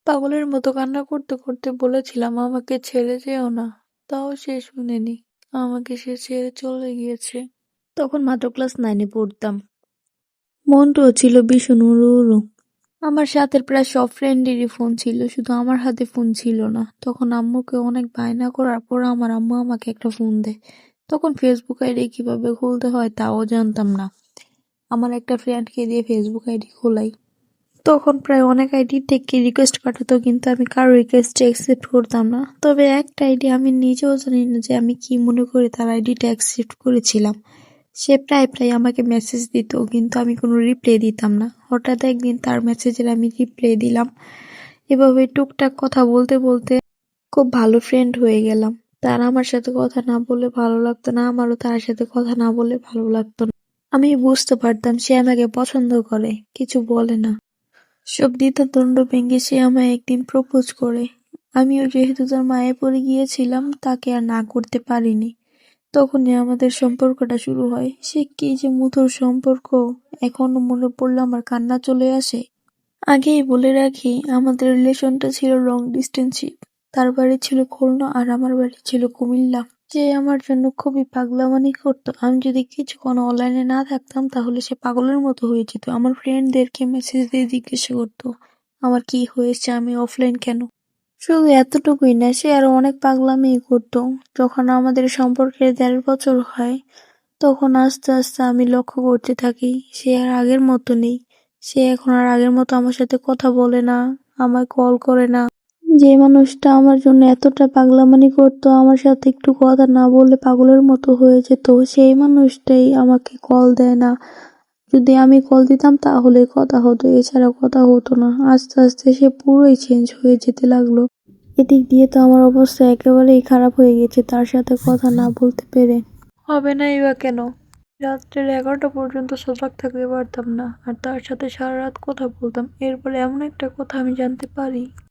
পাগলের মতো কান্না করতে করতে বলেছিলাম আমাকে ছেড়ে যেও না, তাও সে শুনেনি। আমাকে সে ছেড়ে চলে গিয়েছে। তখন মাত্র ক্লাস 9-এ পড়তাম। মনটাও ছিল ভীষণ উড়ু উড়ু। আমার সাথে প্রায় সব ফ্রেন্ডেরই ফোন ছিল, শুধু আমার হাতে ফোন ছিল না। তখন আম্মুকে অনেক বায়না করার পর আমার আম্মু আমাকে একটা ফোন দেয়। তখন ফেসবুক আইডি কিভাবে খুলতে হয় তাও জানতাম না। আমার একটা ফ্রেন্ডকে দিয়ে ফেসবুক আইডি খোলাই। তখন প্রায় অনেক আইডি থেকে রিকোয়েস্ট পাঠাতো, কিন্তু আমি কারো রিকোয়েস্ট অ্যাকসেপ্ট করতাম না। তবে একটা আইডি আমি নিজেও জানি না যে আমি কি মনে করে তার আইডিটা অ্যাকসেপ্ট করেছিলাম। সে প্রায় প্রায় আমাকে মেসেজ দিত, কিন্তু আমি কোনো রিপ্লাই দিতাম না। হঠাৎ একদিন তার মেসেজের আমি রিপ্লাই দিলাম। এভাবে টুকটাক কথা বলতে বলতে খুব ভালো ফ্রেন্ড হয়ে গেলাম। তার আমার সাথে কথা না বললে ভালো লাগতো না, আমারও তার সাথে কথা না বললে ভালো লাগতো না। আমি বুঝতে পারতাম সে আমাকে পছন্দ করে, কিছু বলে না। সব দ্বিধাদ্বন্দ্ব ভেঙে সে আমায় একদিন প্রপোজ করে। আমিও যেহেতু তার মায়ে পড়ে গিয়েছিলাম, তাকে আর না করতে পারিনি। তখনই আমাদের সম্পর্কটা শুরু হয়। সে কি যে মধুর সম্পর্ক, এখনো মনে পড়লে আমার কান্না চলে আসে। আগেই বলে রাখি, আমাদের রিলেশনটা ছিল লং ডিস্টেন্সশিপ। তার বাড়ি ছিল খুলনা আর আমার বাড়ি ছিল কুমিল্লা। সে আমার জন্য খুবই পাগলামানি করতো। আমি যদি কিছুক্ষণ অনলাইনে না থাকতাম তাহলে সে পাগলের মতো হয়ে যেত। আমার ফ্রেন্ডদেরকে মেসেজ দিয়ে জিজ্ঞাসা করতো আমার কি হয়েছে, আমি অফলাইন কেন। শুধু এতটুকুই না, সে আরো অনেক পাগলামি করতো। যখন আমাদের সম্পর্কের 1.5 বছর হয়, তখন আস্তে আস্তে আমি লক্ষ্য করতে থাকি সে আর আগের মতো নেই। সে এখন আর আগের মতো আমার সাথে কথা বলে না, আমায় কল করে না। যে মানুষটা আমার জন্য এতটা পাগলামানি করতো, আমার সাথে একটু কথা না বললে পাগলের মতো হয়ে যেত, সেই মানুষটাই আমাকে কল দেয় না। যদি আমি কল দিতাম তাহলে কথা হতো, এছাড়া কথা হতো না। আস্তে আস্তে সে পুরোই চেঞ্জ হয়ে যেতে লাগলো। এদিক দিয়ে তো আমার অবস্থা একেবারেই খারাপ হয়ে গেছে তার সাথে কথা না বলতে পেরে। হবে নাই বা কেন? রাত্রের 11টা পর্যন্ত সজাগ থাকতে পারতাম না, আর তার সাথে সারা রাত কথা বলতাম। এরপরে এমন একটা কথা আমি জানতে পারি